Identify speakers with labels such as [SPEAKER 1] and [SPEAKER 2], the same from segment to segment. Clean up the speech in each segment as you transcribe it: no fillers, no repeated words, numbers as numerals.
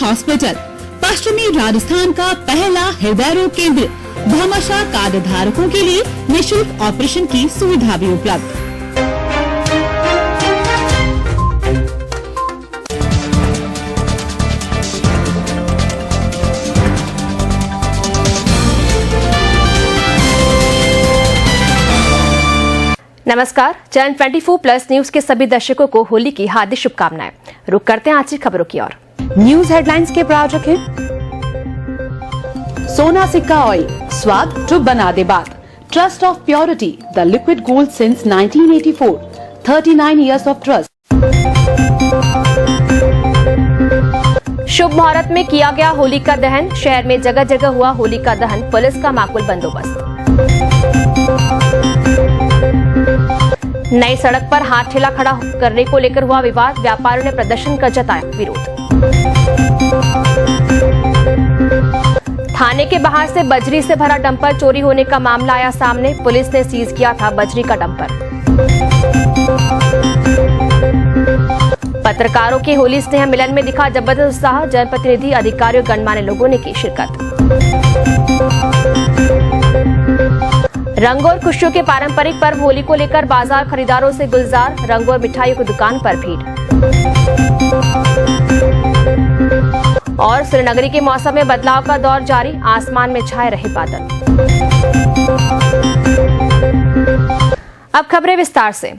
[SPEAKER 1] Hospital, पश्चिमी राजस्थान का पहला हृदय रोग केंद्र, भामाशाह कार्ड धारकों के लिए निःशुल्क ऑपरेशन की सुविधा भी उपलब्ध।
[SPEAKER 2] नमस्कार, चैनल 24+ न्यूज के सभी दर्शकों को होली की हार्दिक शुभकामनाएं। रुक करते हैं आज की खबरों की ओर। न्यूज हेडलाइंस के प्रायोजक हैं सोना सिक्का ऑयल, स्वाद जो बना दे बात। Trust of purity, the liquid gold since 1984, 39 years of trust. शुभ मुहूर्त में किया गया होली का दहन, शहर में जगह जगह हुआ होली का दहन, पुलिस का माकूल बंदोबस्त। नई सड़क पर हाथ ठेला खड़ा करने को लेकर हुआ विवाद, व्यापारियों ने प्रदर्शन कर जताया विरोध। थाने के बाहर से बजरी से भरा डंपर चोरी होने का मामला आया सामने, पुलिस ने सीज किया था बजरी का डंपर। पत्रकारों के होली स्नेह मिलन में दिखा जबरदस्त उत्साह, जनप्रतिनिधि, अधिकारियों, गणमान्य लोगों ने की शिरकत। रंगों और खुशियों के पारंपरिक पर्व होली को लेकर बाजार खरीदारों से गुलजार, रंगों और मिठाइयों की दुकान पर भीड़। और श्रीनगरी के मौसम में बदलाव का दौर जारी, आसमान में छाए रहे बादल। अब खबरें विस्तार से।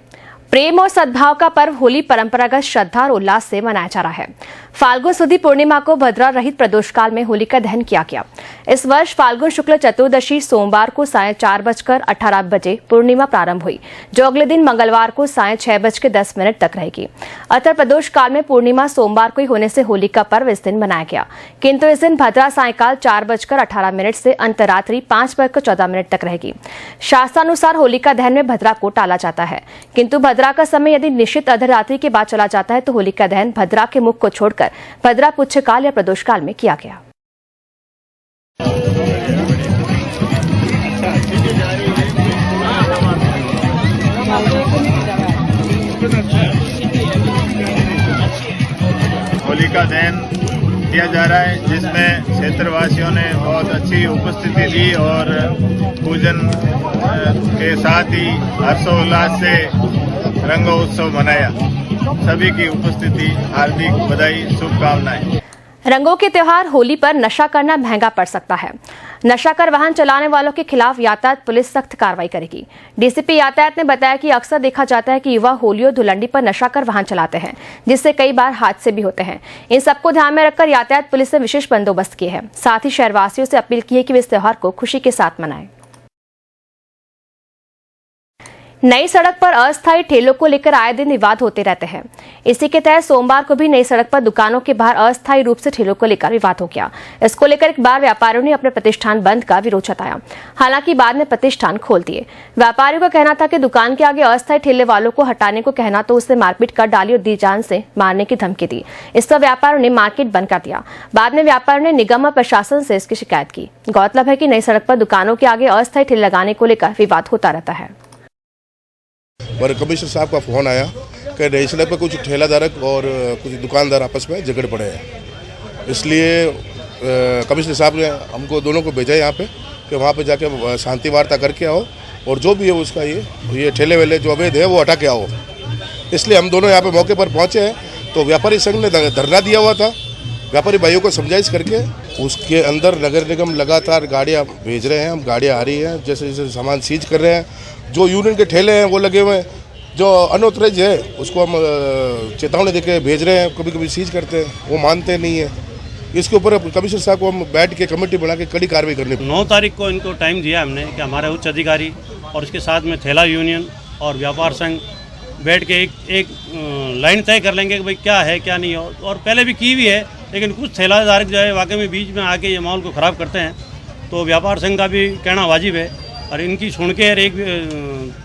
[SPEAKER 2] प्रेम और सद्भाव का पर्व होली परंपरागत श्रद्धा और उल्लास से मनाया जा रहा है। फाल्गुन सुदी पूर्णिमा को भद्रा रहित प्रदोष काल में होली का दहन किया गया। इस वर्ष फाल्गुन शुक्ल चतुर्दशी सोमवार को सायं 4:18 बजे पूर्णिमा प्रारंभ हुई, जो अगले दिन मंगलवार को सायं 6:10 तक रहेगी। अतः प्रदोष काल में पूर्णिमा सोमवार को ही होने से होली का पर्व इस दिन मनाया गया, किंतु इस दिन भद्रा सायंकाल 4:18 से अंतरात्रि 5:14 तक रहेगी। शास्त्रानुसार होली का दहन में भद्रा को टाला जाता है, किंतु भद्रा का समय यदि निश्चित अर्धरात्रि के बाद चला जाता है तो होली का दहन भद्रा के मुख को छोड़कर भद्रा पुच्छकाल या प्रदोष काल में किया गया।
[SPEAKER 3] होली का दहन किया जा रहा है, जिसमें क्षेत्रवासियों ने बहुत अच्छी उपस्थिति दी और पूजन के साथ ही हर्षोल्लास से रंगोत्सव मनाया। सभी की उपस्थिति, हार्दिक बधाई, शुभकामनाएं।
[SPEAKER 2] रंगों के त्योहार होली पर नशा करना महंगा पड़ सकता है। नशा कर वाहन चलाने वालों के खिलाफ यातायात पुलिस सख्त कार्रवाई करेगी। डीसीपी यातायात ने बताया कि अक्सर देखा जाता है कि युवा होली और धुलंडी पर नशा कर वाहन चलाते हैं, जिससे कई बार हादसे भी होते हैं। इन सबको ध्यान में रखकर यातायात पुलिस ने विशेष बंदोबस्त किए हैं। साथ ही शहरवासियों से अपील की है कि वे इस त्योहार को खुशी के साथ मनाएं। नई सड़क पर अस्थायी ठेलों को लेकर आए दिन विवाद होते रहते हैं। इसी के तहत सोमवार को भी नई सड़क पर दुकानों के बाहर अस्थायी रूप से ठेलों को लेकर विवाद हो गया। इसको लेकर एक बार व्यापारियों ने अपने प्रतिष्ठान बंद का विरोध जताया, हालांकि बाद में प्रतिष्ठान खोल दिए। व्यापारियों का कहना था कि दुकान के आगे अस्थायी ठेले वालों को हटाने को कहना तो उससे मारपीट कर डाली और दी जान से मारने की धमकी दी। इस पर व्यापारियों ने मार्केट बंद कर दिया। बाद में व्यापारियों ने निगम और प्रशासन से इसकी शिकायत की। गौरतलब है कि नई सड़क पर दुकानों के आगे अस्थायी ठेले लगाने को लेकर विवाद होता रहता है।
[SPEAKER 4] और कमिश्नर साहब का फोन आया कि नई सड़क पर कुछ ठेलाधारक और कुछ दुकानदार आपस में झगड़ पड़े हैं, इसलिए कमिश्नर साहब ने हमको दोनों को भेजा यहाँ पे कि वहाँ पे जाके शांति वार्ता करके आओ और जो भी है उसका ये ठेले वेले जो अवैध है वो हटा के आओ। इसलिए हम दोनों यहाँ पे मौके पर पहुँचे हैं। तो व्यापारी संघ ने धरना दिया हुआ था, व्यापारी भाइयों को समझाइश करके उसके अंदर नगर निगम लगातार गाड़ियाँ भेज रहे हैं। हम गाड़ियाँ आ रही हैं, जैसे जैसे सामान सीज कर रहे हैं। जो यूनियन के ठेले हैं वो लगे हुए हैं, जो अनऑथराइज है उसको हम चेतावनी देके भेज रहे हैं। कभी कभी सीज करते हैं, वो मानते नहीं है। इसके ऊपर कमिश्नर साहब को हम बैठ के कमेटी बना के कड़ी कार्रवाई करनी।
[SPEAKER 5] 9 तारीख को इनको टाइम दिया हमने कि हमारे उच्च अधिकारी और उसके साथ में ठेला यूनियन और व्यापार संघ बैठ के एक लाइन तय कर लेंगे कि भाई क्या है क्या नहीं है। और पहले भी की हुई है, लेकिन कुछ ठेलाधारक जो है वाकई में बीच में आके ये माहौल को ख़राब करते हैं। तो व्यापार संघ का भी कहना वाजिब है और इनकी सुन के एक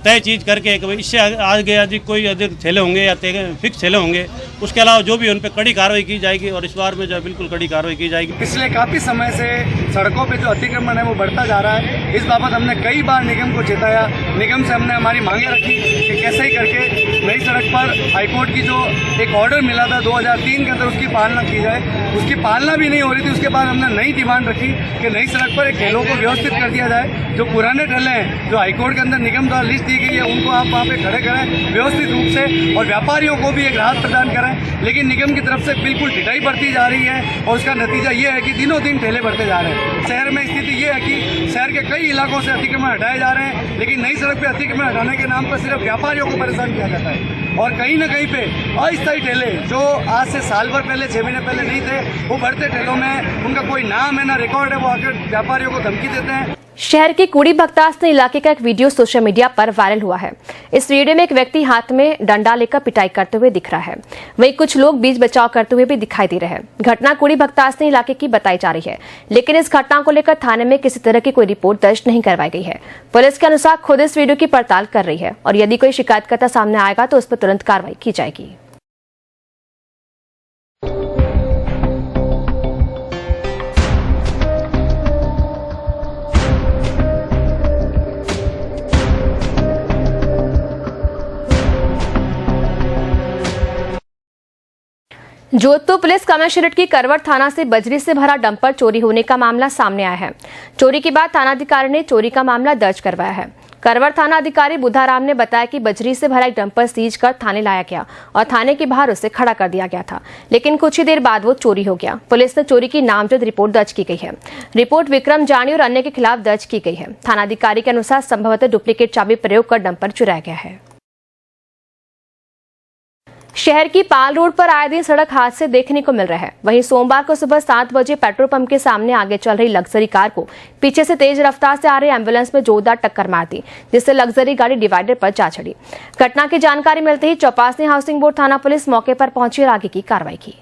[SPEAKER 5] तय चीज़ करके कि भाई इससे आगे अधिक कोई अधिक ठेले होंगे या फिक्स ठेले होंगे, उसके अलावा जो भी उन पर कड़ी कार्रवाई की जाएगी और इस बार में जो है बिल्कुल कड़ी कार्रवाई की जाएगी।
[SPEAKER 6] पिछले काफ़ी समय से सड़कों पे जो अतिक्रमण है वो बढ़ता जा रहा है। इस बाबत हमने कई बार निगम को चेताया, निगम से हमने हमारी मांगे रखी कि कैसे ही करके नई सड़क पर हाईकोर्ट की जो एक ऑर्डर मिला था 2003 के अंदर उसकी पालना की जाए। उसकी पालना भी नहीं हो रही थी। उसके बाद हमने नई डिमांड रखी कि नई सड़क पर एक ठेलों को व्यवस्थित कर दिया जाए। जो पुराने ठेले हैं, जो हाईकोर्ट के अंदर निगम द्वारा लिस्ट दी गई है, उनको आप वहाँ पे खड़े करें व्यवस्थित रूप से और व्यापारियों को भी एक राहत प्रदान करें। लेकिन निगम की तरफ से बिल्कुल ढिलाई बढ़ती जा रही है और उसका नतीजा ये है कि दिनों दिन ठेले बढ़ते जा रहे हैं। शहर में स्थिति ये है कि शहर के कई इलाकों से अतिक्रमण हटाए जा रहे हैं, लेकिन नई सड़क पर अतिक्रमण हटाने के नाम पर सिर्फ व्यापारियों को परेशान किया जाता है। और कहीं ना कहीं पे अस्थायी ठेले जो आज से साल भर पहले 6 महीने पहले नहीं थे, वो बढ़ते ठेलों में उनका कोई नाम है ना रिकॉर्ड है, वो आकर व्यापारियों को धमकी देते हैं।
[SPEAKER 2] शहर के कूड़ी बख्तास्ती इलाके का एक वीडियो सोशल मीडिया पर वायरल हुआ है। इस वीडियो में एक व्यक्ति हाथ में डंडा लेकर पिटाई करते हुए दिख रहा है। वहीं कुछ लोग बीच बचाव करते हुए भी दिखाई दे रहे हैं। घटना कूड़ी बख्तास्ती इलाके की बताई जा रही है, लेकिन इस घटना को लेकर थाने में किसी तरह की कोई रिपोर्ट दर्ज नहीं करवाई गई है। पुलिस के अनुसार खुद इस वीडियो की पड़ताल कर रही है और यदि कोई शिकायतकर्ता सामने आएगा तो उस पर तुरंत कार्रवाई की जाएगी। जोधपुर पुलिस कमिश्नरेट की करवट थाना से बजरी से भरा डंपर चोरी होने का मामला सामने आया है। चोरी के बाद थानाधिकारी ने चोरी का मामला दर्ज करवाया है। करवट थाना अधिकारी बुधाराम ने बताया कि बजरी से भरा एक डंपर सीज कर थाने लाया गया और थाने के बाहर उसे खड़ा कर दिया गया था, लेकिन कुछ ही देर बाद वो चोरी हो गया। पुलिस ने चोरी की नामजद रिपोर्ट दर्ज की गई है। रिपोर्ट विक्रम जानी और अन्य के खिलाफ दर्ज की गई है। थानाधिकारी के अनुसार संभवतः डुप्लीकेट चाबी प्रयोग कर डंपर चुराया गया है। शहर की पाल रोड पर आए दिन सड़क हादसे देखने को मिल रहे हैं। वहीं सोमवार को सुबह 7 बजे पेट्रोल पंप के सामने आगे चल रही लग्जरी कार को पीछे से तेज रफ्तार से आ रही एम्बुलेंस में जोरदार टक्कर मार दी, जिससे लग्जरी गाड़ी डिवाइडर पर जा चढ़ी। घटना की जानकारी मिलते ही चौपासनी हाउसिंग बोर्ड थाना पुलिस मौके पर पहुंची और आगे की कार्रवाई की।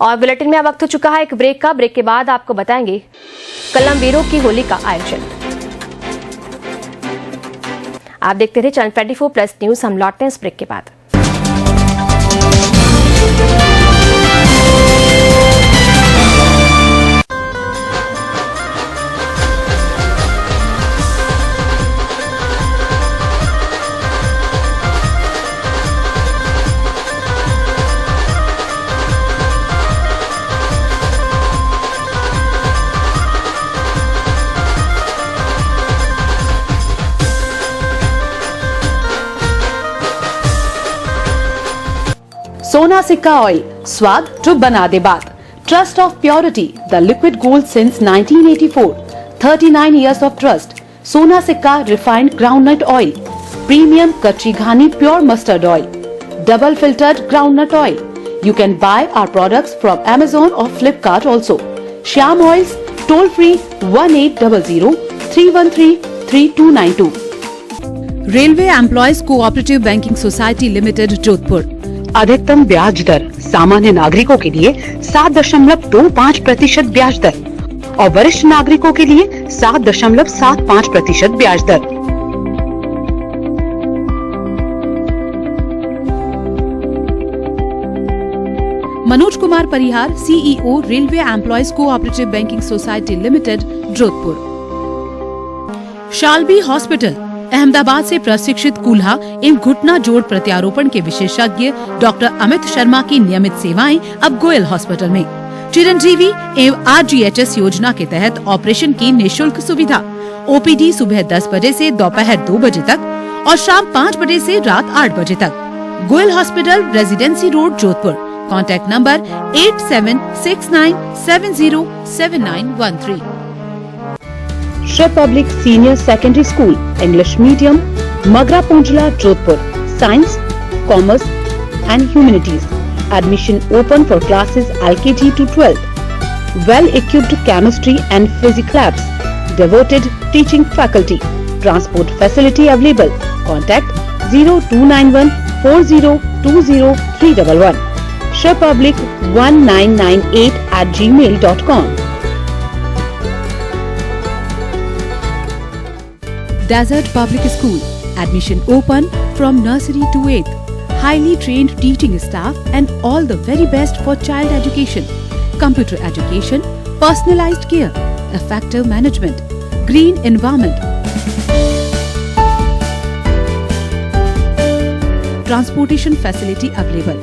[SPEAKER 2] और बुलेटिन में अब वक्त हो चुका है एक ब्रेक का। ब्रेक के बाद आपको बताएंगे कलमवीरों की होली का आयोजन। आप देखते रहे चैनल 24+ न्यूज। हम लौटते हैं इस ब्रेक के बाद।
[SPEAKER 7] सोना सिक्का ऑयल, स्वाद जो बना दे बात। Trust of purity, the liquid gold since 1984, 39 years of trust. सोना सिक्का रिफाइंड ग्राउंडनट ऑयल, प्रीमियम कच्ची घानी pure mustard oil, double filtered groundnut oil. You can buy our products from Amazon or Flipkart also. Shyam Oils, toll free 1800-313-3292.
[SPEAKER 1] Railway employees cooperative banking society limited Jodhpur.
[SPEAKER 7] अधिकतम ब्याज दर सामान्य नागरिकों के लिए 7.25% ब्याज दर और वरिष्ठ नागरिकों के लिए 7.75% ब्याज दर।
[SPEAKER 1] Manoj Kumar Parihar, CEO, railway employees cooperative banking society limited, Jodhpur. Shalby hospital, Ahmedabad से प्रशिक्षित कूल्हा एवं घुटना जोड़ प्रत्यारोपण के विशेषज्ञ डॉक्टर अमित शर्मा की नियमित सेवाएं अब गोयल हॉस्पिटल में। चिरंजीवी एवं RGHS योजना के तहत ऑपरेशन की निःशुल्क सुविधा। ओपीडी सुबह 10 बजे से दोपहर 2 बजे तक और शाम 5 बजे से रात 8 बजे तक। Goyal hospital, residency road, Jodhpur. Contact number 8769707913।
[SPEAKER 7] Shri public senior secondary school, English medium, Magra Ponjla, Jodhpur. Science, commerce and humanities. Admission open for classes LKG to 12th. Well-equipped chemistry and physics labs. Devoted teaching faculty. Transport facility available. Contact 0291 4020311. shrepublic1998@gmail.com.
[SPEAKER 1] Desert Public School, Admission open from nursery to 8th. Highly trained teaching staff and all the very best for child education. Computer education, personalized care, effective management, green environment. Transportation facility available.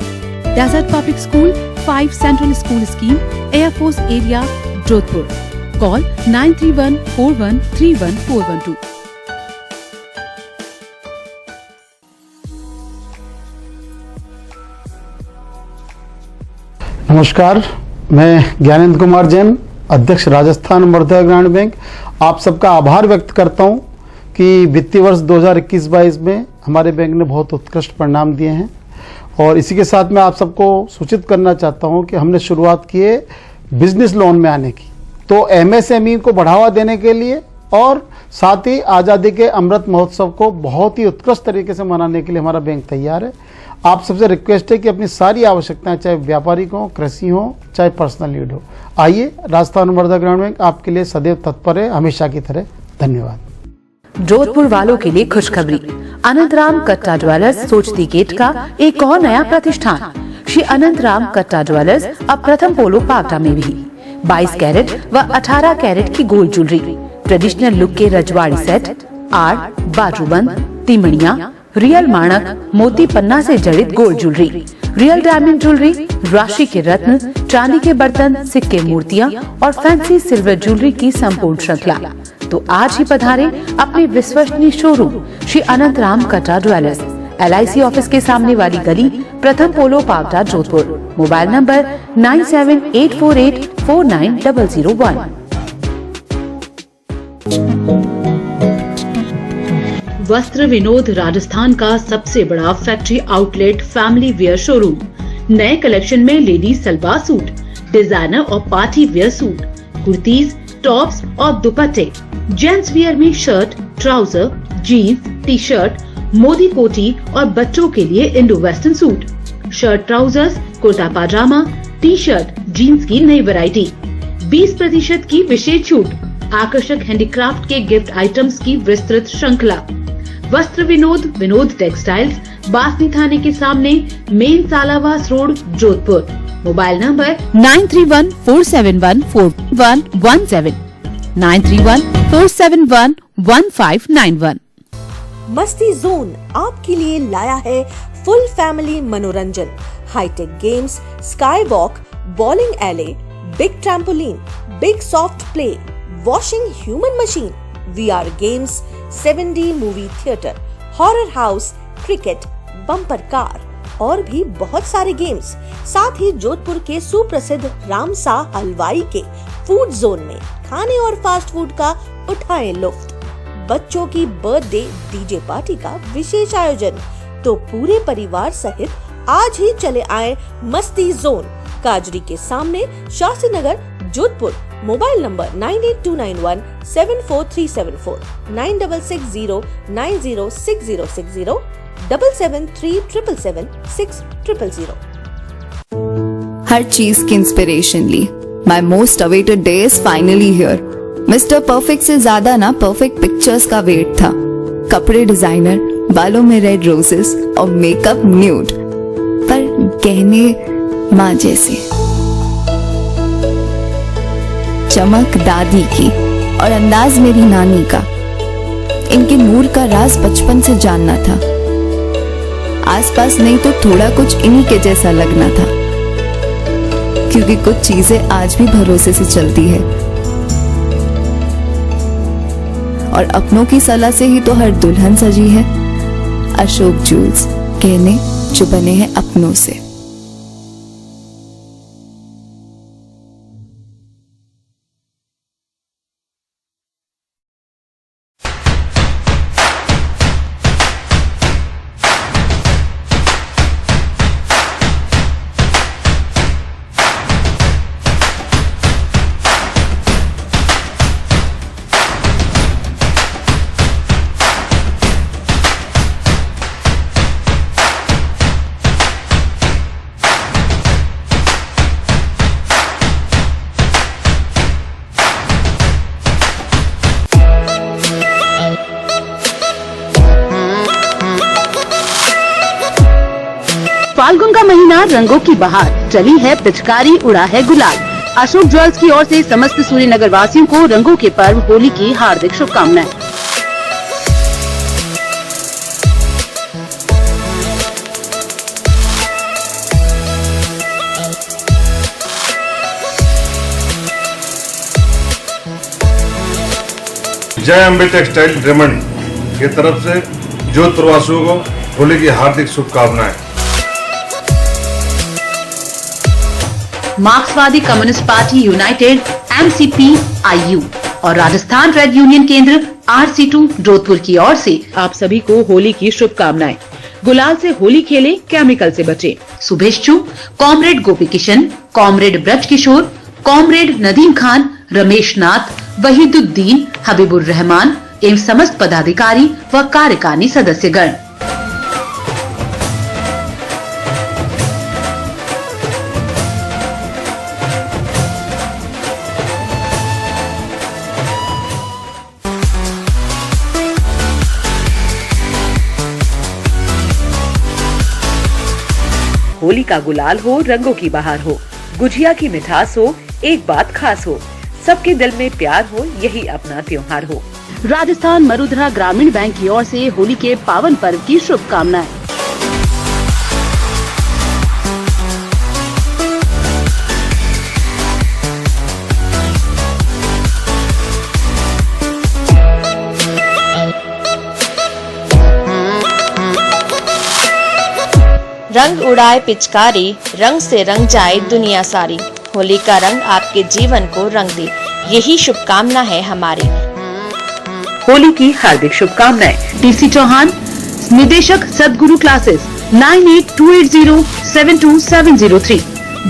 [SPEAKER 1] Desert Public School, 5 Central School Scheme, Air Force Area, Jodhpur. Call 9314131412.
[SPEAKER 8] नमस्कार, मैं ज्ञानेंद्र कुमार जैन, अध्यक्ष Rajasthan Madhya Gramin bank, आप सबका आभार व्यक्त करता हूं कि वित्तीय वर्ष 2021-22 में हमारे बैंक ने बहुत उत्कृष्ट परिणाम दिए हैं। और इसी के साथ मैं आप सबको सूचित करना चाहता हूं कि हमने शुरुआत की है बिजनेस लोन में आने की। तो एमएसएमई को बढ़ावा देने के लिए और साथ ही आज़ादी के अमृत महोत्सव को बहुत ही उत्कृष्ट तरीके से मनाने के लिए हमारा बैंक तैयार है। आप सबसे रिक्वेस्ट है कि अपनी सारी आवश्यकताएं, चाहे व्यापारिक हो, कृषि हो, चाहे पर्सनल नीड हो, आइए राजस्थान मध्य ग्रामीण बैंक आपके लिए सदैव तत्पर है, हमेशा की तरह। धन्यवाद।
[SPEAKER 1] जोधपुर वालों के लिए खुशखबरी। अनंतराम कट्टा ज्वेलर्स सोचती गेट का एक और नया प्रतिष्ठान। श्री अनंतराम कट्टा ज्वेलर्स अब प्रथम पोलो पागटा में भी 22 कैरेट व 18 कैरेट की गोल्ड ज्वेलरी, ट्रेडिशनल लुक के रजवाड़ी सेट, आर्ट, बाजूबंद, तिमड़िया, रियल माणक, मोती पन्ना से जड़ित gold jewellery, real diamond jewellery, राशि के रत्न, चांदी के बर्तन, सिक्के, मूर्तियां और फैंसी सिल्वर ज्वेलरी की संपूर्ण श्रृंखला। तो आज ही पधारे अपने विश्वसनीय शोरूम श्री अनंतराम कट्टा ज्वेलर्स, LIC ऑफिस के सामने वाली गली, प्रथम पोलो पागटा, जोधपुर। Mobile number 9784849001। वस्त्र विनोद राजस्थान का सबसे बड़ा factory outlet family wear showroom. नए कलेक्शन में लेडीज सलवार सूट, डिजाइनर और party wear suit, kurtis, tops और दुपट्टे, जेंट्स वियर में shirt, trouser, jeans, T shirt, Modi कोटी और बच्चों के लिए Indo western suit, shirt, trousers, kurta pyjama, T shirt, jeans की नई वैरायटी, 20% की विशेष छूट, आकर्षक हैंडीक्राफ्ट के गिफ्ट आइटम्स की विस्तृत श्रृंखला। वस्त्र विनोद, विनोद टेक्सटाइल्स, बासनी थाने के सामने, main Salawas road, Jodhpur. Mobile number 9314714117, 9314711591।
[SPEAKER 9] Masti zone आपके लिए लाया है फुल फैमिली मनोरंजन, hi tech games, sky walk, bowling alley, big trampoline, big soft play, washing human machine, VR games, 7D movie theatre, horror house, cricket, bumper car और भी बहुत सारे games. साथ ही जोधपुर के सुप्रसिद्ध रामसा हलवाई के फूड जोन में खाने और फास्ट फूड का उठाएं लुफ्त। बच्चों की बर्थडे डीजे पार्टी का विशेष आयोजन। तो पूरे परिवार सहित आज ही चले आए मस्ती जोन, काजरी के सामने, शास्त्री नगर, जोधपुर। Mobile number 9829174374, 9660906060, 7737776000।
[SPEAKER 10] हर चीज की इंस्पिरेशन ली। My most awaited day is finally here. Mister perfect से ज्यादा ना परफेक्ट पिक्चर्स का वेट था। कपड़े डिजाइनर, बालों में रेड रोजेस और मेकअप न्यूड, पर गहने माँ जैसे। चमक दादी की और अंदाज मेरी नानी का। इनके नूर का राज बचपन से जानना था। आसपास नहीं तो थोड़ा कुछ इन्हीं के जैसा लगना था, क्योंकि कुछ चीजें आज भी भरोसे से चलती है और अपनों की सलाह से ही तो हर दुल्हन सजी है। अशोक ज्वेल्स, गहने जो बने हैं अपनों से।
[SPEAKER 7] फाल्गुन का महीना, रंगों की बहार, चली है पिचकारी, उड़ा है गुलाल। अशोक ज्वेल्स की ओर से समस्त सूर्यनगर वासियों को रंगों के पर्व होली की हार्दिक शुभकामनाएं।
[SPEAKER 11] जय अम्बे टेक्सटाइल रेमंड की तरफ से जोधपुर वासियों को होली की हार्दिक शुभकामनाएं।
[SPEAKER 1] मार्क्सवादी कम्युनिस्ट पार्टी यूनाइटेड MCP-IU और राजस्थान ट्रेड यूनियन केंद्र RC2 जोधपुर की ओर से आप सभी को होली की शुभकामनाएं। गुलाल से होली खेलें, केमिकल से बचें। शुभेच्छु कॉमरेड गोपी किशन, कॉमरेड ब्रज किशोर, कॉमरेड नदीम खान, रमेश नाथ, वहीदुद्दीन, हबीबुर रहमान एवं समस्त पदाधिकारी व कार्यकारिणी सदस्यगण।
[SPEAKER 7] होली का गुलाल हो, रंगों की बहार हो, गुजिया की मिठास हो, एक बात खास हो, सबके दिल में प्यार हो, यही अपना त्योहार हो। राजस्थान मरुधरा ग्रामीण बैंक की ओर से होली के पावन पर्व की शुभकामनाएं।
[SPEAKER 12] रंग उड़ाए पिचकारी, रंग से रंग जाए दुनिया सारी। होली का रंग आपके जीवन को रंग दे, यही शुभकामना है हमारी।
[SPEAKER 7] होली की हार्दिक शुभकामनाएं। DC चौहान, निदेशक सदगुरु क्लासेस, 9828072703,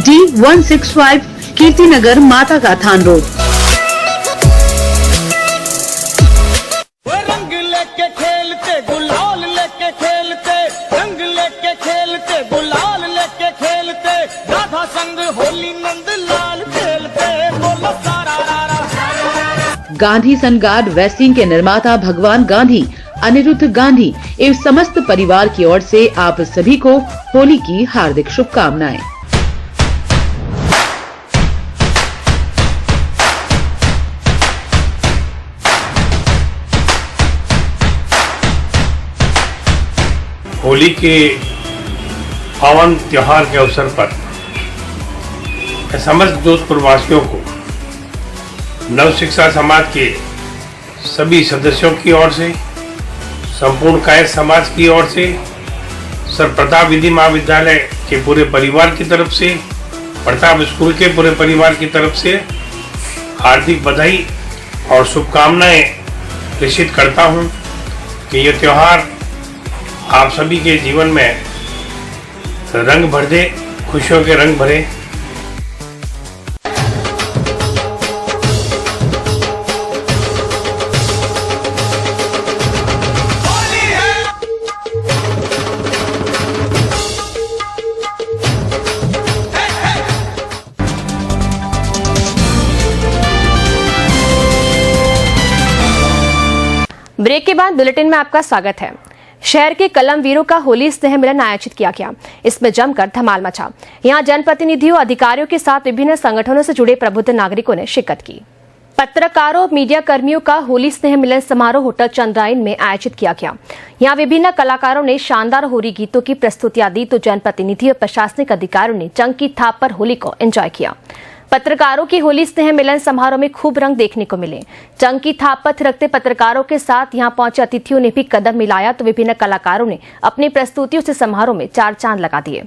[SPEAKER 7] D165 कीर्तिनगर, माता का थान रोड।
[SPEAKER 6] रंग लेके खेलते, गुलाल लेके खेलते, रंग लेके खेलते, गुलाल लेके खेलते, राधा संग होली नंद लाल खेलते, बोलो सारा रारा।
[SPEAKER 1] गांधी सनगार्ड वेस्टिंग के निर्माता भगवान गांधी, अनिरुद्ध गांधी एवं समस्त परिवार की ओर से आप सभी को होली की हार्दिक शुभकामनाएं।
[SPEAKER 11] होली के पावन त्योहार के अवसर पर समस्त जोधपुर वासियों को नव शिक्षा समाज के सभी सदस्यों की ओर से, संपूर्ण कायस्थ समाज की ओर से, सर प्रताप विधि महाविद्यालय के पूरे परिवार की तरफ से, प्रताप स्कूल के पूरे परिवार की तरफ से हार्दिक बधाई और शुभकामनाएं प्रेषित करता हूं कि ये त्योहार आप सभी के जीवन में रंग भर दे, खुशियों के रंग भरे।
[SPEAKER 2] ब्रेक के बाद बुलेटिन में आपका स्वागत है। शहर के कलमवीरों का होली स्नेह मिलन आयोजित किया गया। इसमें जमकर धमाल मचा। यहां जनप्रतिनिधियों, अधिकारियों के साथ विभिन्न संगठनों से जुड़े प्रबुद्ध नागरिकों ने शिरकत की। पत्रकारों, मीडिया कर्मियों का होली स्नेह मिलन समारोह होटल चंद्रायन में आयोजित किया गया। यहां विभिन्न कलाकारों ने शानदार होली गीतों की प्रस्तुतियां दी तो जनप्रतिनिधि और प्रशासनिक अधिकारियों ने जंग की थाप पर होली को एंजॉय किया। पत्रकारों की होली स्नेह मिलन समारोह में खूब रंग देखने को मिले। जंग की थाप पर थिरकते पत्रकारों के साथ यहां पहुंचे अतिथियों ने भी कदम मिलाया तो विभिन्न कलाकारों ने अपनी प्रस्तुतियों से समारोह में चार चांद लगा दिए।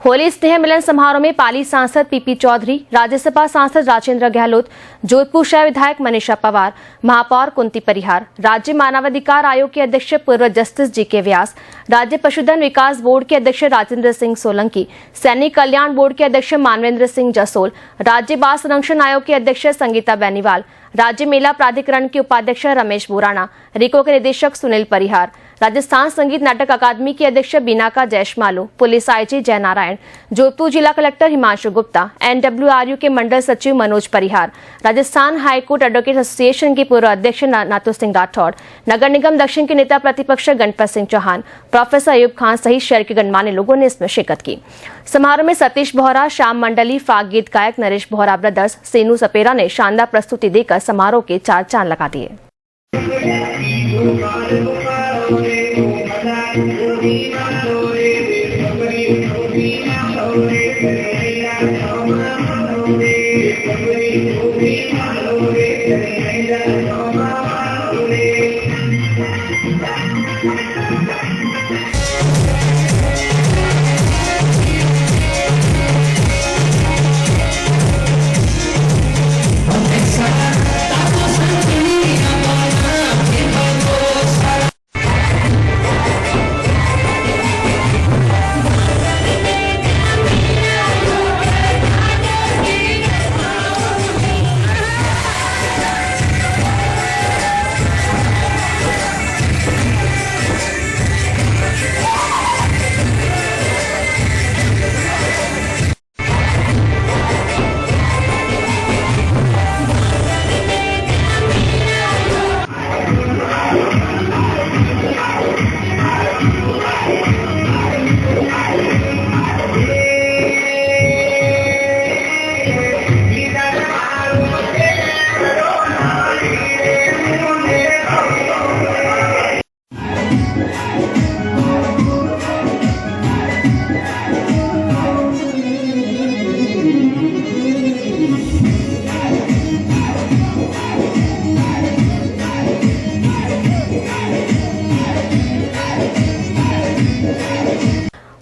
[SPEAKER 2] होली स्नेह मिलन समारोह में पाली सांसद PP चौधरी, राज्यसभा सांसद राजेंद्र गहलोत, जोधपुर शहर विधायक मनीषा पवार, महापौर कुंती परिहार, राज्य मानवाधिकार आयोग के अध्यक्ष पूर्व जस्टिस GK व्यास, राज्य पशुधन विकास बोर्ड के अध्यक्ष राजेंद्र सिंह सोलंकी, सैनिक कल्याण बोर्ड के अध्यक्ष मानवेंद्र सिंह जसोल, राज्य बाल संरक्षण आयोग के अध्यक्ष संगीता बेनीवाल, राज्य मेला प्राधिकरण के उपाध्यक्ष रमेश बुराना, रिको के निदेशक सुनील परिहार, राजस्थान संगीत नाटक अकादमी की अध्यक्ष Binaca जयश्मालू, police IG Jainarayan, Jodhpur जिला कलेक्टर हिमांशु गुप्ता, NWRU के मंडल सचिव मनोज परिहार, राजस्थान हाईकोर्ट एडवोकेट एसोसिएशन के पूर्व अध्यक्ष नातू सिंह राठौड़, नगर निगम दक्षिण के नेता प्रतिपक्ष गणपत सिंह चौहान, प्रोफेसर अयूब खान सहित शहर के गणमान्य लोगों ने इसमें शिरकत की। समारोह में सतीश बोहरा, श्याम मंडली, फाग गीत गायक नरेश बोहरा ब्रदर्स, सेनू सपेरा ने शानदार प्रस्तुति देकर समारोह के 4 चांद लगा दिए।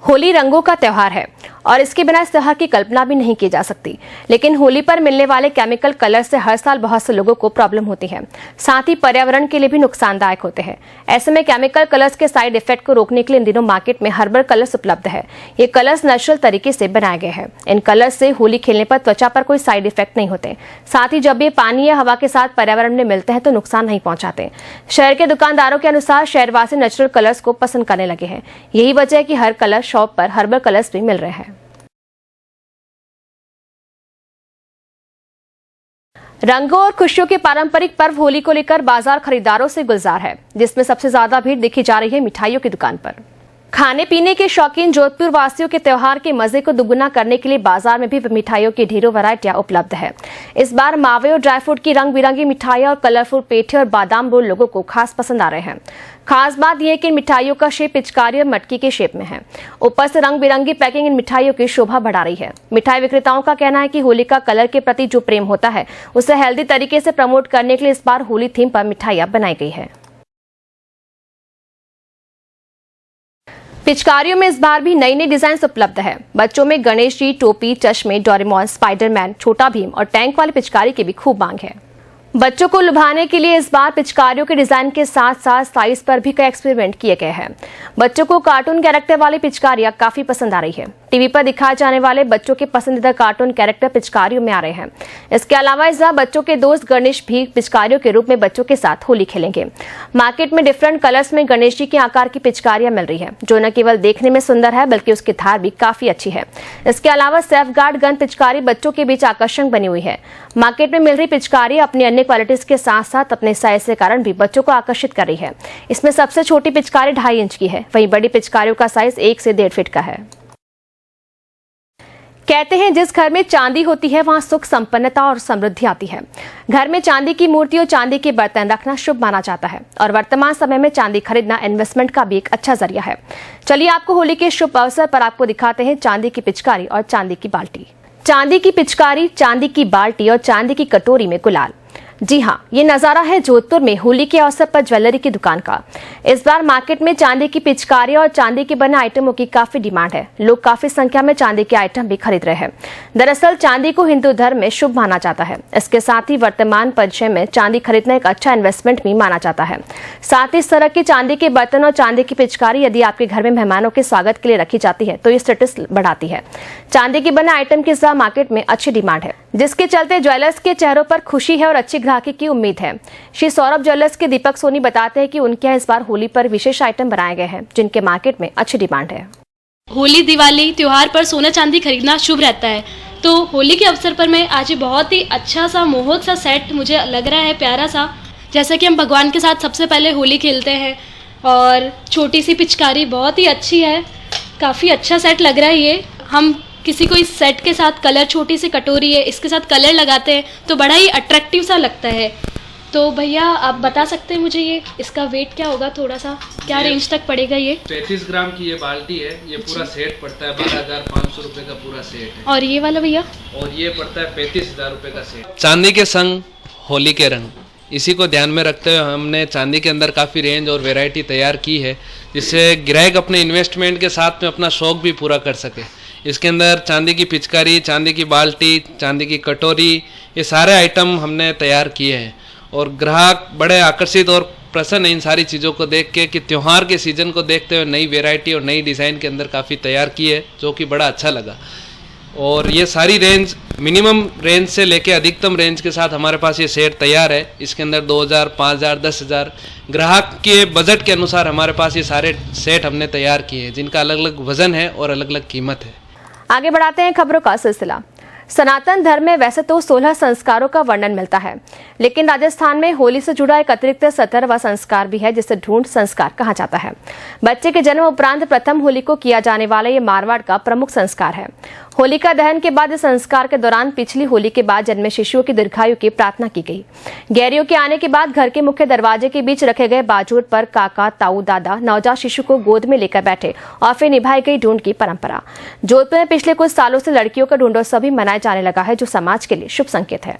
[SPEAKER 2] होली रंगों का त्योहार है और इसके बिना इस त्योहार की कल्पना भी नहीं की जा सकती। लेकिन होली पर मिलने वाले केमिकल कलर से हर साल बहुत से लोगों को प्रॉब्लम होती है, साथ ही पर्यावरण के लिए भी नुकसानदायक होते हैं। ऐसे में केमिकल कलर्स के साइड इफेक्ट को रोकने के लिए इन दिनों मार्केट में हर्बल कलर्स उपलब्ध है। ये कलर्स नेचुरल तरीके से बनाए गए हैं। इन कलर्स से होली खेलने पर त्वचा पर कोई साइड इफेक्ट नहीं होते। साथ ही जब ये पानी या हवा के साथ पर्यावरण में मिलते हैं तो नुकसान नहीं पहुंचाते। शहर के दुकानदारों के अनुसार शहरवासी नेचुरल कलर्स को पसंद करने लगे हैं। यही वजह है कि हर कलर शॉप पर हर्बल कलर्स भी मिल रहे हैं। रंगों और खुशियों के पारंपरिक पर्व होली को लेकर बाजार खरीदारों से गुलजार है, जिसमें सबसे ज्यादा भीड़ देखी जा रही है मिठाइयों की दुकान पर। खाने पीने के शौकीन जोधपुर वासियों के त्योहार के मजे को दुगुना करने के लिए बाजार में भी मिठाइयों की ढेरों वैरायटियां उपलब्ध है। इस बार मावे और ड्राई फ्रूट की रंग बिरंगी मिठाइयां और कलरफुल पेठे और बादाम रोल लोगों को खास पसंद आ रहे हैं। खास बात यह है कि इन मिठाइयों का शेप पिचकारी और मटकी के शेप में है। ऊपर से रंग बिरंगी पैकिंग इन मिठाइयों की शोभा बढ़ा रही है। मिठाई विक्रेताओं का कहना है कि होली का कलर के प्रति जो प्रेम होता है उसे हेल्दी तरीके से प्रमोट करने के लिए इस बार होली थीम पर मिठाइयां बनाई गई है। पिचकारियों में इस बार भी नई नई डिजाइन उपलब्ध है। बच्चों में गणेश जी, टोपी, चश्मे, डोरेमोन, स्पाइडरमैन, छोटा भीम और टैंक वाली पिचकारी की भी खूब मांग है। बच्चों को लुभाने के लिए इस बार पिचकारियों के डिजाइन के साथ साथ साइज पर भी कई एक्सपेरिमेंट किए गए हैं। बच्चों को कार्टून कैरेक्टर वाली पिचकारियां काफी पसंद आ रही है। टीवी पर दिखाए जाने वाले बच्चों के पसंदीदा कार्टून कैरेक्टर पिचकारियों में आ रहे हैं। इसके अलावा इस बार बच्चों के दोस्त गणेश भी पिचकारियों के रूप में बच्चों के साथ होली खेलेंगे। मार्केट में डिफरेंट कलर्स में गणेश जी के आकार की पिचकारियां मिल रही है, जो न केवल देखने में सुंदर है बल्कि उसकी धार भी काफी अच्छी है। इसके अलावा सेफ गार्ड गन पिचकारी बच्चों के बीच आकर्षण बनी हुई है। मार्केट में मिल रही पिचकारी अपनी अन्य क्वालिटीज के साथ साथ अपने साइज के कारण भी बच्चों को आकर्षित कर रही है। इसमें सबसे छोटी पिचकारी 2.5 इंच की है, वहीं बड़ी पिचकारियों का साइज 1 से 1.5 फीट का है। कहते हैं जिस घर में चांदी होती है वहां सुख, संपन्नता और समृद्धि आती है। घर में चांदी की मूर्ति और चांदी के बर्तन रखना शुभ माना जाता है और वर्तमान समय में चांदी खरीदना इन्वेस्टमेंट का भी एक अच्छा जरिया है। चलिए आपको होली के शुभ अवसर पर आपको दिखाते हैं चांदी की पिचकारी और चांदी की बाल्टी। चांदी की पिचकारी, चांदी की बाल्टी और चांदी की कटोरी में गुलाल। जी हाँ, ये नजारा है जोधपुर में होली के अवसर पर ज्वेलरी की दुकान का। इस बार मार्केट में चांदी की पिचकारी और चांदी के बने आइटमों की काफी डिमांड है। लोग काफी संख्या में चांदी के आइटम भी खरीद रहे हैं। दरअसल चांदी को हिंदू धर्म में शुभ माना जाता है। इसके साथ ही वर्तमान परिदृश्य में चांदी खरीदना एक अच्छा इन्वेस्टमेंट भी माना जाता है। साथ ही इस तरह की चांदी के बर्तन और चांदी की पिचकारी यदि आपके घर में मेहमानों के स्वागत के लिए रखी जाती है तो ये स्टेटस बढ़ाती है। चांदी के बने आइटम की इस बार मार्केट में अच्छी डिमांड है। जिसके चलते ज्वेलर्स के चेहरों पर खुशी है और अच्छी ग्राहकी की उम्मीद है। श्री सौरभ ज्वेलर्स के दीपक सोनी बताते हैं कि उनके यहाँ इस बार होली पर विशेष आइटम बनाए गए हैं जिनके मार्केट में अच्छी डिमांड है।
[SPEAKER 13] होली दिवाली त्योहार पर सोना चांदी खरीदना शुभ रहता है, तो होली के अवसर पर मैं आज बहुत ही अच्छा सा मोहक सा सेट मुझे लग रहा है, प्यारा सा। जैसा कि हम भगवान के साथ सबसे पहले होली खेलते हैं और छोटी सी पिचकारी बहुत ही अच्छी है, काफ़ी अच्छा सेट लग रहा है ये। हम किसी को इस सेट के साथ कलर, छोटी सी कटोरी है इसके साथ कलर लगाते हैं तो बड़ा ही अट्रैक्टिव सा लगता है। तो भैया आप बता सकते हैं मुझे ये इसका वेट क्या होगा, थोड़ा सा क्या रेंज तक पड़ेगा ये?
[SPEAKER 14] 35 ग्राम की ये बाल्टी है, ये पूरा सेट पड़ता है 12,500 रुपये का पूरा सेट है।
[SPEAKER 13] और ये वाला भैया?
[SPEAKER 14] और ये पड़ता है 35,000 रुपये का सेट। चांदी के संग होली के रंग, इसी को ध्यान में रखते हुए हमने चांदी के अंदर काफ़ी रेंज और वैरायटी तैयार की है, जिससे ग्राहक अपने इन्वेस्टमेंट के साथ में अपना शौक भी पूरा कर सके। इसके अंदर चांदी की पिचकारी, चांदी की बाल्टी, चांदी की कटोरी, ये सारे आइटम हमने तैयार किए हैं और ग्राहक बड़े आकर्षित और प्रसन्न है इन सारी चीज़ों को देख के कि त्यौहार के सीज़न को देखते हुए नई वैरायटी और नई डिज़ाइन के अंदर काफ़ी तैयार की है, जो कि बड़ा अच्छा लगा। और ये सारी रेंज मिनिमम रेंज से लेके अधिकतम रेंज के साथ हमारे पास ये सेट तैयार है। इसके अंदर 2,000, 5,000, 10,000 ग्राहक के बजट के अनुसार हमारे पास ये सारे सेट हमने तैयार किए हैं, जिनका अलग अलग वजन है और अलग अलग कीमत है।
[SPEAKER 2] आगे बढ़ाते हैं खबरों का सिलसिला। सनातन धर्म में वैसे तो 16 संस्कारों का वर्णन मिलता है, लेकिन राजस्थान में होली से जुड़ा एक अतिरिक्त 17वां संस्कार भी है, जिसे ढूंढ संस्कार कहा जाता है। बच्चे के जन्म उपरांत प्रथम होली को किया जाने वाला ये मारवाड़ का प्रमुख संस्कार है। होलिका दहन के बाद इस संस्कार के दौरान पिछली होली के बाद जन्मे शिशुओं की दीर्घायु की प्रार्थना की गई। गैरियों के आने के बाद घर के मुख्य दरवाजे के बीच रखे गए बाजूर पर काका, ताऊ, दादा नवजात शिशु को गोद में लेकर बैठे और फिर निभाई गई ढूंढ की परंपरा। जोधपुर में पिछले कुछ सालों से लड़कियों का ढूंढोत्सव भी मनाया जाने लगा है, जो समाज के लिए शुभ संकेत है।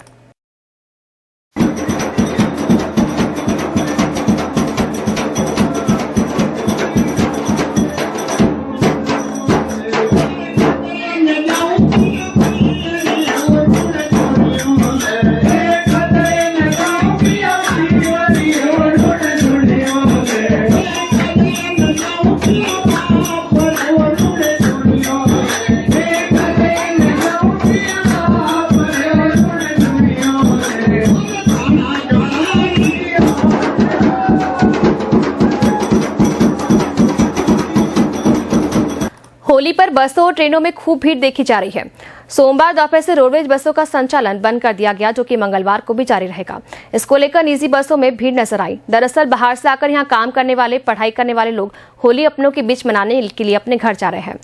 [SPEAKER 2] होली पर बसों और ट्रेनों में खूब भीड़ देखी जा रही है। सोमवार दोपहर से रोडवेज बसों का संचालन बंद कर दिया गया, जो कि मंगलवार को भी जारी रहेगा। इसको लेकर निजी बसों में भीड़ नजर आई। दरअसल बाहर से आकर यहां काम करने वाले, पढ़ाई करने वाले लोग होली अपनों के बीच मनाने के लिए अपने घर जा रहे हैं।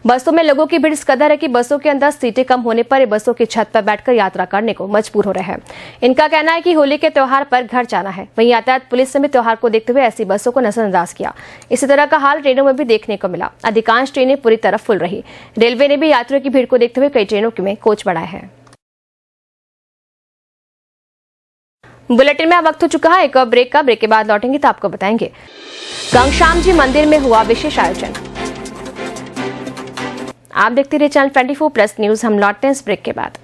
[SPEAKER 2] बसों में लोगों की भीड़ इस कदर है कि बसों के अंदर सीटें कम होने पर ये बसों की छत पर बैठकर यात्रा करने को मजबूर हो रहे हैं। इनका कहना है कि होली के त्योहार पर घर जाना है। वहीं यातायात पुलिस ने भी त्योहार को देखते हुए ऐसी बसों को नजरअंदाज किया। इसी तरह का हाल ट्रेनों में भी देखने को मिला। अधिकांश ट्रेनें पूरी तरह फुल रही। रेलवे ने भी यात्रियों की भीड़ को देखते हुए कई ट्रेनों में कोच बढ़ाए हैं। बुलेटिन में अब वक्त हो चुका है एक और ब्रेक का। ब्रेक के बाद लौटेंगे तो आपको बताएंगे घनश्याम जी मंदिर में हुआ विशेष आयोजन। आप देखते रहिए चैनल 24+ न्यूज। हम लौटते हैं इस ब्रेक के बाद।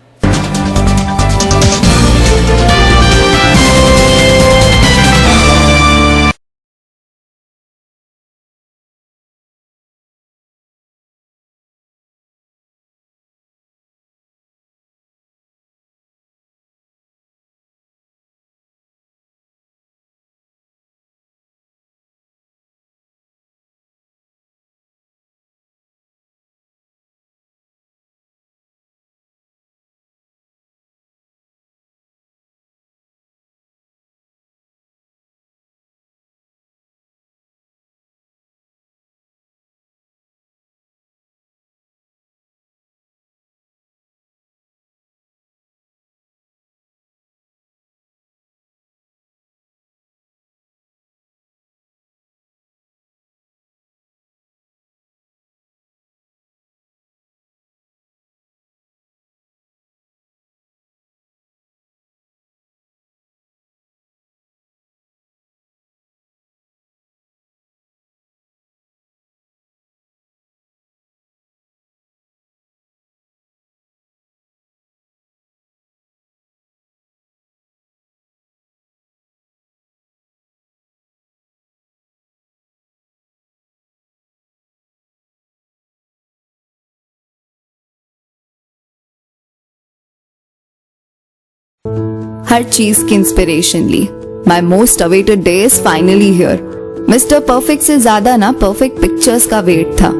[SPEAKER 10] हर चीज की इंस्पिरेशन ली। My most awaited day is finally here. Mister perfect से ज्यादा ना परफेक्ट पिक्चर्स का वेट था।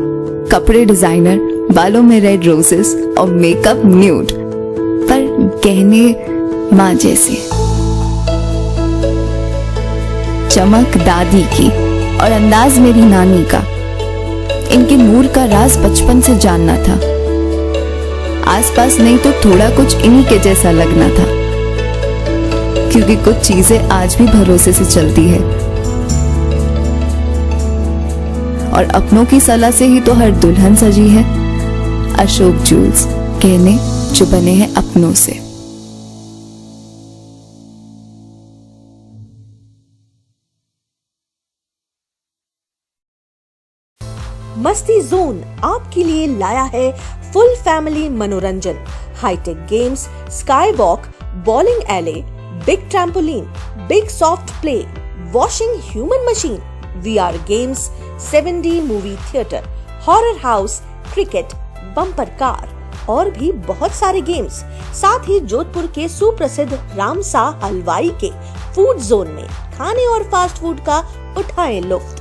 [SPEAKER 10] कपड़े डिजाइनर, बालों में रेड रोजेस और मेकअप न्यूड, पर गहने माँ जैसे। चमक दादी की और अंदाज मेरी नानी का। इनके नूर का राज बचपन से जानना था। आसपास नहीं तो थोड़ा कुछ इन्हीं के जैसा लगना था, क्योंकि कुछ चीजें आज भी भरोसे से चलती है और अपनों की सलाह से ही तो हर दुल्हन सजी है। अशोक जूल्स, गहने जो बने हैं अपनों से।
[SPEAKER 9] मस्ती जोन आपके लिए लाया है फुल फैमिली मनोरंजन, hi tech games, sky walk, bowling alley, big trampoline, big soft play, washing human machine, VR games, 7D movie theatre, horror house, cricket, bumper car और भी बहुत सारे गेम्स। साथ ही जोधपुर के सुप्रसिद्ध रामसा हलवाई के फूड जोन में खाने और फास्ट फूड का उठाएं लुत्फ।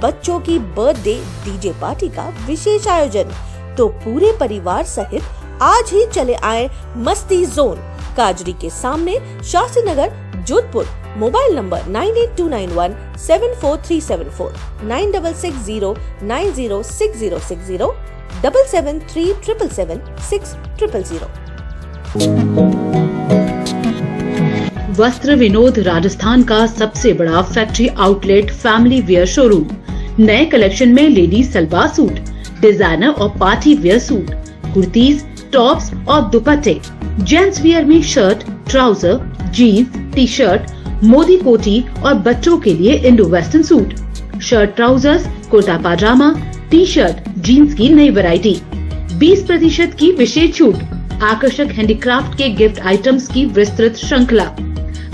[SPEAKER 9] बच्चों की बर्थडे डीजे पार्टी का विशेष आयोजन, तो पूरे परिवार सहित आज ही चले आए मस्ती जोन, काजरी के सामने, शास्त्री नगर, जोधपुर। Mobile number 9829174374, 9660906060, 7737776000।
[SPEAKER 1] वस्त्र विनोद राजस्थान का सबसे बड़ा factory outlet family wear showroom. नए कलेक्शन में लेडीज सलवार सूट, डिजाइनर और party wear suit, kurtis, tops और दुपट्टे, जेंट्स वियर में shirt, trouser, jeans, T shirt, Modi कोटी और बच्चों के लिए Indo western suit, shirt, trousers, kurta pyjama, T shirt, jeans की नई वैरायटी, 20% की विशेष छूट, आकर्षक हैंडीक्राफ्ट के गिफ्ट आइटम्स की विस्तृत श्रृंखला।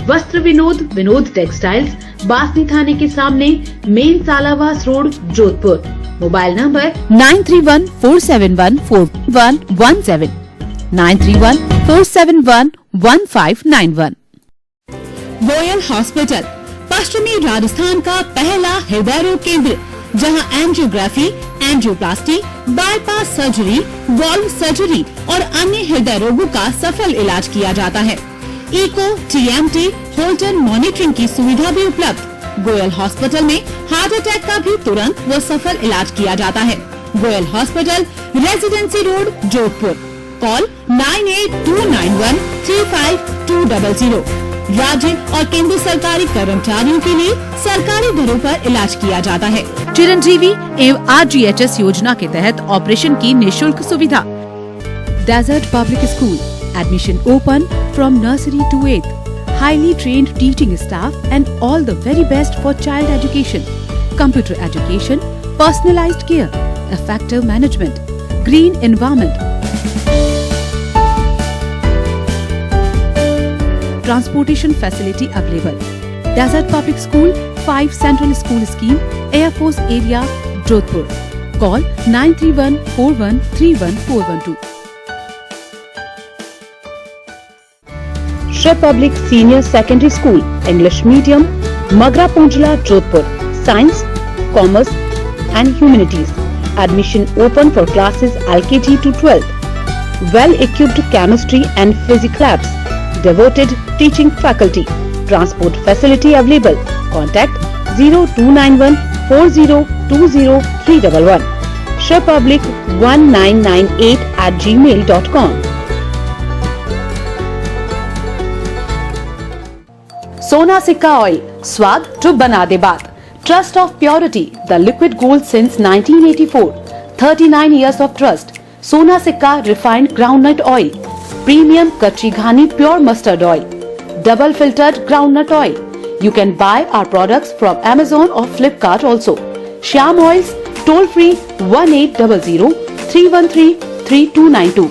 [SPEAKER 1] वस्त्र विनोद, विनोद टेक्सटाइल्स, बासनी थाने के सामने, main Salawas road, Jodhpur. Mobile number 9314714117, 9314711591। Goyal hospital, पश्चिमी राजस्थान का पहला हृदय रोग केंद्र, जहां angiography, angioplasty, bypass surgery, valve surgery और अन्य हृदय रोगों का सफल इलाज किया जाता है। इको, TMT, होल्टर मॉनिटरिंग की सुविधा भी उपलब्ध। गोयल हॉस्पिटल में हार्ट अटैक का भी तुरंत व सफल इलाज किया जाता है। Goyal hospital, residency road, Jodhpur. Call 9829135200। राज्य और केंद्र सरकारी कर्मचारियों के लिए सरकारी दरों पर इलाज किया जाता है। चिरंजीवी एवं RGHS योजना के तहत ऑपरेशन की निःशुल्क सुविधा। Desert public school, admission open from nursery to 8th, highly trained teaching staff and all the very best for child education, computer education, personalized care, effective management, green environment, transportation facility available. Desert Public School, 5 Central School Scheme, Air Force Area, Jodhpur. Call 9314131412.
[SPEAKER 7] Shri public senior secondary school, English medium, Magra Ponjla, Jodhpur. Science, commerce and humanities. Admission open for classes LKG to 12th. Well equipped chemistry and physics labs. Devoted teaching faculty. Transport facility available. Contact 02914020 shrepublic1998@gmail.com.
[SPEAKER 1] सोना सिक्का oil, स्वाद जो बना दे बात। Trust of purity, the liquid gold since 1984, 39 years of trust. सोना सिक्का refined groundnut oil, premium कच्ची घानी pure mustard oil, double filtered groundnut oil. You can buy our products from Amazon or Flipkart also. Shyam Oils, toll free 1800-313-3292.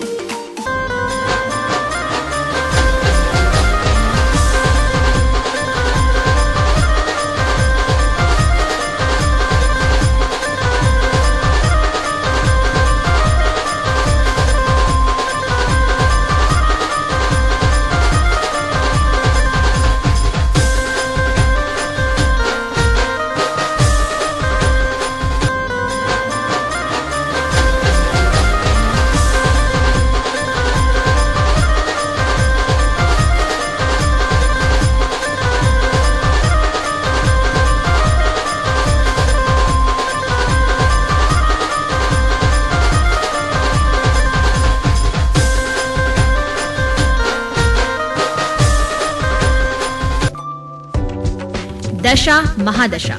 [SPEAKER 15] दशा महादशा,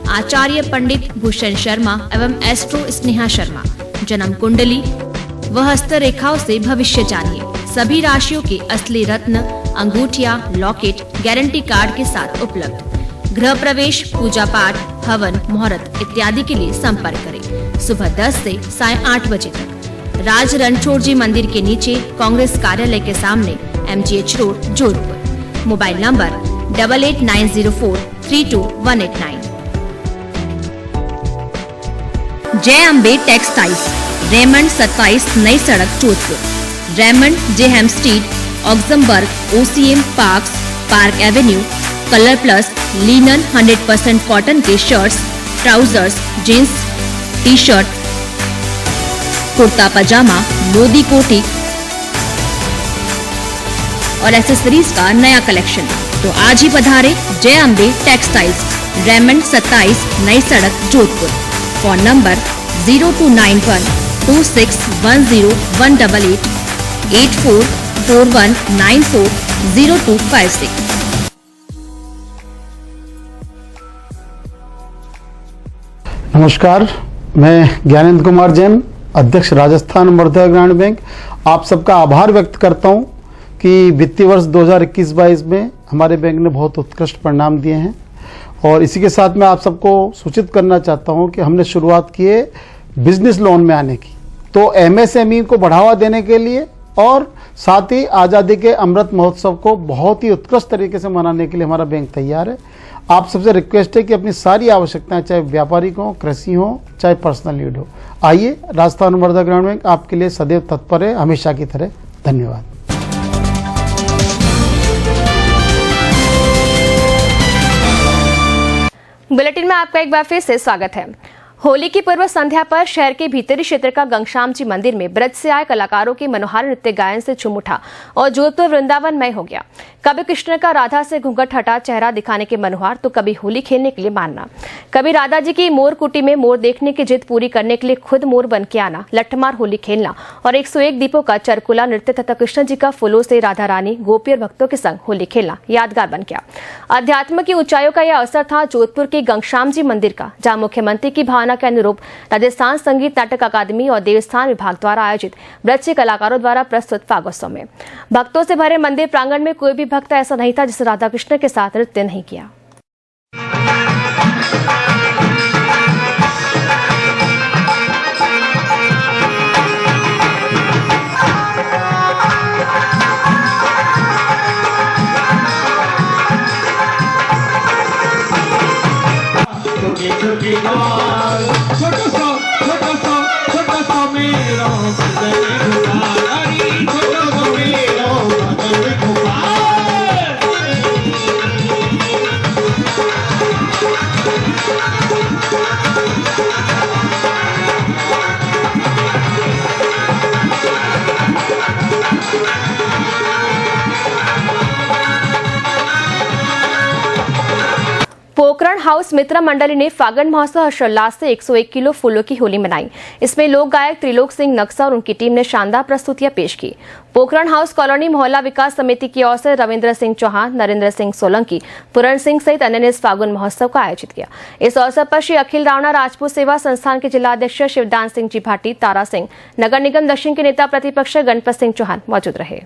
[SPEAKER 15] आचार्य पंडित भूषण शर्मा एवं astro Sneha Sharma. जन्म कुंडली व हस्तरेखाओं से भविष्य जानिए। सभी राशियों के असली रत्न, अंगूठिया, लॉकेट गारंटी कार्ड के साथ उपलब्ध। गृह प्रवेश, पूजा पाठ, हवन, मुहूर्त इत्यादि के लिए संपर्क करें। सुबह 10 से साय 8 बजे तक। राज रणछोड़ जी मंदिर के नीचे, कांग्रेस कार्यालय के सामने, MGH road, Jodhpur. Mobile number 8890432189। Jai Ambe textiles, Raymond 27 नई सड़क, Jodhpur. Raymond J Hampstead, Oxemberg, OCM Parx, park avenue, colour plus, linen 100% cotton के shirts, trousers, jeans, T shirt, kurta pyjama, Modi कोटी और एसेसरीज का नया कलेक्शन। तो आज ही पधारे जय अम्बे टेक्सटाइल्स, रेमंड 27 नई सड़क, जोधपुर। Phone number 0291261018, 8441940256।
[SPEAKER 8] नमस्कार, मैं ज्ञानेंद्र कुमार जैन, अध्यक्ष राजस्थान मध्य ग्रामीण बैंक, आप सबका आभार व्यक्त करता हूं कि वित्तीय वर्ष 2021-22 में हमारे बैंक ने बहुत उत्कृष्ट परिणाम दिए हैं। और इसी के साथ मैं आप सबको सूचित करना चाहता हूं कि हमने शुरुआत की है बिजनेस लोन में आने की। तो MSME को बढ़ावा देने के लिए और साथ ही आज़ादी के अमृत महोत्सव को बहुत ही उत्कृष्ट तरीके से मनाने के लिए हमारा बैंक तैयार है। आप सबसे रिक्वेस्ट है कि अपनी सारी आवश्यकताएं, चाहे व्यापारिक हो, कृषि हो, चाहे पर्सनल नीड हो, आइए, राजस्थान मध्य ग्रामीण बैंक आपके लिए सदैव तत्पर है, हमेशा की तरह। धन्यवाद।
[SPEAKER 2] बुलेटिन में आपका एक बार फिर से स्वागत है। होली की पूर्व संध्या पर शहर के भीतरी क्षेत्र का घनश्याम जी मंदिर में ब्रज से आए कलाकारों के मनोहारी नृत्य गायन से झूम उठा और जोधपुर वृंदावनमय हो गया। कभी कृष्ण का राधा से घूंघट हटा चेहरा दिखाने के मनोहार, तो कभी होली खेलने के लिए मानना, कभी राधा जी की मोर कुटी में मोर देखने की जिद पूरी करने के लिए खुद मोर बन के आना, लठमार होली खेलना और 101 दीपों का चरकुला नृत्य तथा कृष्ण जी का फूलों से राधा रानी, गोपी और भक्तों के संग होली खेलना यादगार बन गया। अध्यात्म की ऊंचाइयों का यह अवसर था जोधपुर के घनश्याम जी मंदिर का, जहाँ मुख्यमंत्री की भावना के अनुरूप राजस्थान संगीत नाटक अकादमी और देवस्थान विभाग द्वारा आयोजित ब्रज कलाकारों द्वारा प्रस्तुत फागोत्सव में भक्तों से भरे मंदिर प्रांगण में कोई भी भक्त ऐसा नहीं था जिसने राधा कृष्ण के साथ नृत्य नहीं किया। पोखरण हाउस मित्र मंडली ने फागण महोत्सव हर्षोल्लास से 101 किलो फूलों की होली मनाई। इसमें लोक गायक त्रिलोक सिंह नक्सा और उनकी टीम ने शानदार प्रस्तुतियां पेश की। पोखरण हाउस कॉलोनी मोहल्ला विकास समिति की ओर से रविंद्र सिंह चौहान, नरेंद्र सिंह सोलंकी, पूरण सिंह सहित अन्य ने इस फागुन महोत्सव का आयोजित किया। इस अवसर पर श्री अखिल रावणा राजपूत सेवा संस्थान के जिलाध्यक्ष शिवदान सिंह जी भाटी, तारा सिंह, नगर निगम दक्षिण के नेता प्रतिपक्ष गणपत सिंह चौहान मौजूद रहे।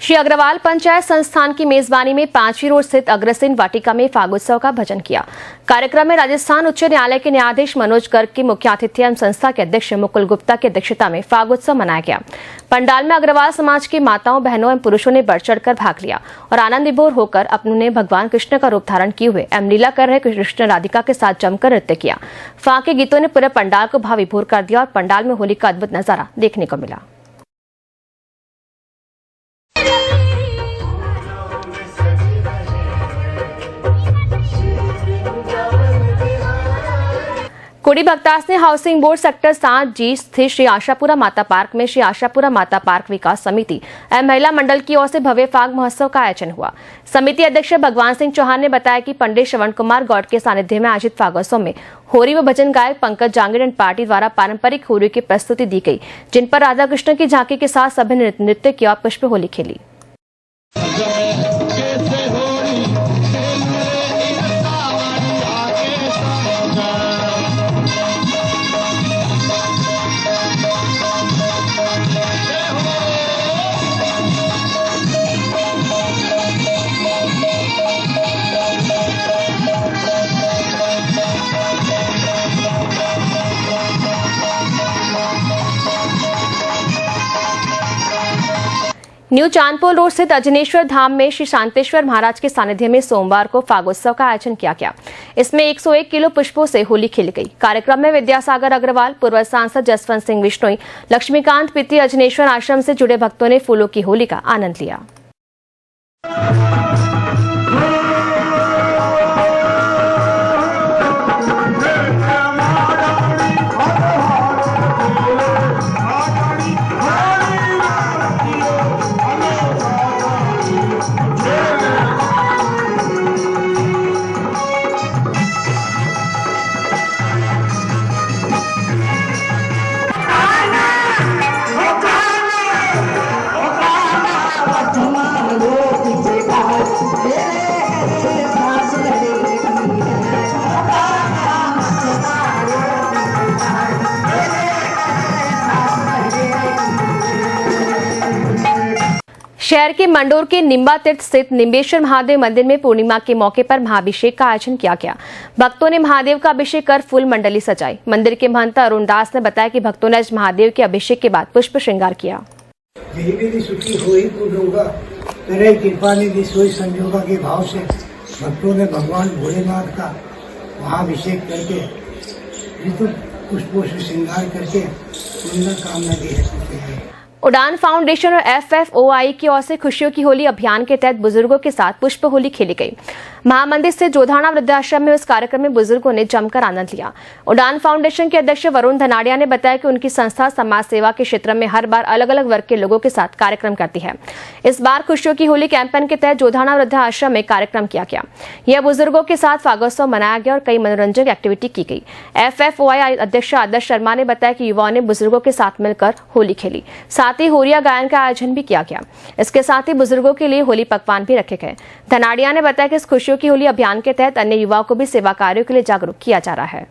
[SPEAKER 2] श्री अग्रवाल पंचायत संस्थान की मेजबानी में 5वीं रोड स्थित अग्रसेन वाटिका में फागोत्सव का भजन किया। कार्यक्रम में राजस्थान उच्च न्यायालय के न्यायाधीश मनोज गर्ग की मुख्य आतिथ्य एवं संस्था के अध्यक्ष मुकुल गुप्ता की अध्यक्षता में फागोत्सव मनाया गया। पंडाल में अग्रवाल समाज की माताओं, बहनों एवं पुरुषों ने बढ़ चढ़कर भाग लिया और आनंद विभोर होकर अपने भगवान कृष्ण का रूप धारण किए हुए एवं लीला कर रहे कृष्ण राधिका के साथ जमकर नृत्य किया। फाके गीतों ने पूरे पंडाल को भाव विभोर कर दिया और पंडाल में होली का अद्भुत नजारा देखने को मिला। कोडी Bagtasni housing board sector 7G स्थित श्री आशापुरा माता पार्क में श्री आशापुरा माता पार्क विकास समिति एवं महिला मंडल की ओर से भव्य फाग महोत्सव का आयोजन हुआ। समिति अध्यक्ष भगवान सिंह चौहान ने बताया कि पंडित श्रवण कुमार गौड़ के सानिध्य में आयोजित फागोत्सव में होरी व भजन गायक पंकज जांगीर एंड पार्टी द्वारा पारंपरिक होली की प्रस्तुति दी गई, जिन पर राधा कृष्ण की झांकी के साथ सभी ने नृत्य किया और पुष्प होली खेली। न्यू चांदपुर रोड स्थित अजनेश्वर धाम में श्री शांतेश्वर महाराज के सानिध्य में सोमवार को फागोत्सव का आयोजन किया गया। इसमें 101 किलो पुष्पों से होली खेली गई। कार्यक्रम में विद्यासागर अग्रवाल, पूर्व सांसद जसवंत सिंह विश्नोई, लक्ष्मीकांत पिती, अजनेश्वर आश्रम से जुड़े भक्तों ने फूलों की होली का आनंद लिया। शहर के मंडोर के निम्बा तीर्थ स्थित निम्बेश्वर महादेव मंदिर में पूर्णिमा के मौके पर महाअभिषेक का आयोजन किया गया। भक्तों ने महादेव का अभिषेक कर फूल मंडली सजाई। मंदिर के महंत अरुण दास ने बताया कि भक्तों ने आज महादेव के अभिषेक के बाद पुष्प श्रृंगार किया।
[SPEAKER 16] के भाव से भक्तों ने भगवान भोलेनाथ का महाअभिषेक करके पुष्पों से श्रृंगार करके सुंदर कामना दी है।
[SPEAKER 2] उड़ान फाउंडेशन और FFOI की ओर से खुशियों की होली अभियान के तहत बुजुर्गों के साथ पुष्प होली खेली गई। महामंदिर से जोधाना वृद्धाश्रम में इस कार्यक्रम में बुजुर्गों ने जमकर आनंद लिया। उड़ान फाउंडेशन के अध्यक्ष वरुण धनाड़िया ने बताया कि उनकी संस्था समाज सेवा के क्षेत्र में हर बार अलग अलग वर्ग के लोगों के साथ कार्यक्रम करती है। इस बार खुशियों की होली कैंपेन के तहत जोधाना वृद्धाश्रम में कार्यक्रम किया गया। यह बुजुर्गों के साथ फागोत्सव मनाया गया और कई मनोरंजक एक्टिविटी की गई। FFOI अध्यक्ष आदर्श शर्मा ने बताया कि युवाओं ने बुजुर्गों के साथ मिलकर होली खेली। साथ ही होरिया गायन का आयोजन भी किया गया। इसके साथ ही बुजुर्गों के लिए होली पकवान भी रखे गए। धनाड़िया ने बताया कि इस खुशियों की होली अभियान के तहत अन्य युवाओं को भी सेवा कार्यों के लिए जागरूक किया जा रहा है।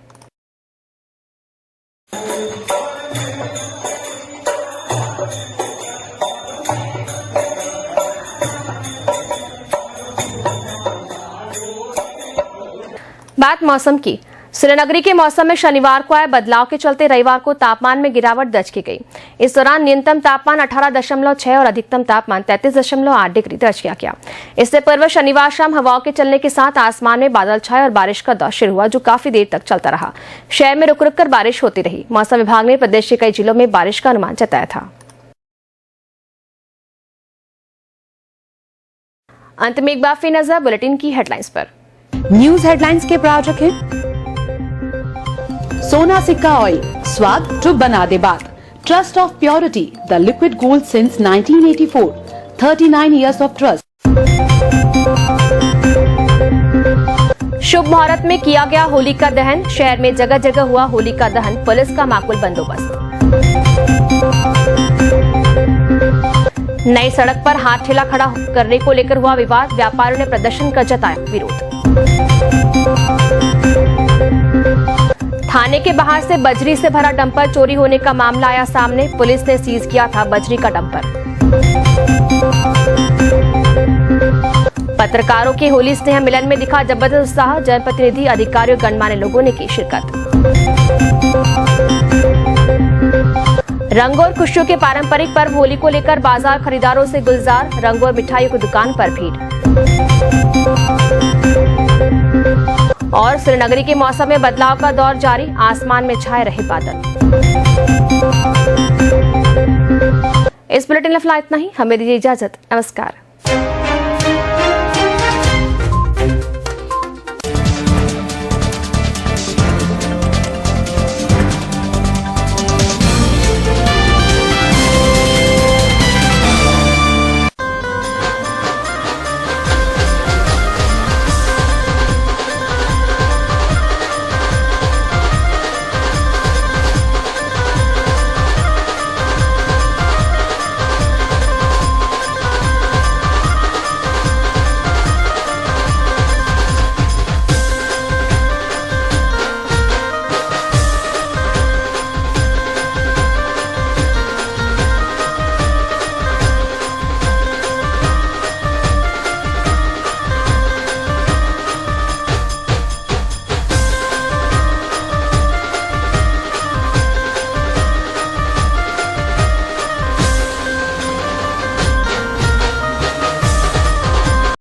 [SPEAKER 2] बात मौसम की। श्रीनगरी के मौसम में शनिवार को आए बदलाव के चलते रविवार को तापमान में गिरावट दर्ज की गई। इस दौरान न्यूनतम तापमान 18.6 और अधिकतम तापमान 33.8 डिग्री दर्ज किया गया। इससे पूर्व शनिवार शाम हवाओं के चलने के साथ आसमान में बादल छाए और बारिश का दौर शुरू हुआ, जो काफी देर तक चलता रहा। शहर में रुक रुक कर बारिश होती रही। मौसम विभाग ने प्रदेश के कई जिलों में बारिश का अनुमान जताया था। अंत में एक बार फिर नजर बुलेटिन की हेडलाइंस पर।
[SPEAKER 1] न्यूज हेडलाइंस के प्रायोजक हैं सोना सिक्का ऑयल, स्वाद जो बना दे बात। Trust of purity, the liquid gold since 1984, 39 years of trust।
[SPEAKER 2] शुभ मुहूर्त में किया गया होली का दहन। शहर में जगह जगह हुआ होली का दहन। पुलिस का माकूल बंदोबस्त। नई सड़क पर हाथ ठेला खड़ा करने को लेकर हुआ विवाद। व्यापारियों ने प्रदर्शन कर जताया विरोध। थाने के बाहर से बजरी से भरा डंपर चोरी होने का मामला आया सामने। पुलिस ने सीज किया था बजरी का डंपर। पत्रकारों के होली स्नेह मिलन में दिखा जबरदस्त उत्साह, जनप्रतिनिधि, अधिकारियों, गणमान्य लोगों ने की शिरकत। रंगों और खुशियों के पारंपरिक पर्व होली को लेकर बाजार खरीदारों से गुलजार, रंगों और मिठाइयों की दुकान पर भीड़। और श्रीनगरी के मौसम में बदलाव का दौर जारी, आसमान में छाए रहे बादल। इस बुलेटिन में फिलहाल इतना ही, हमें दीजिए इजाजत, नमस्कार।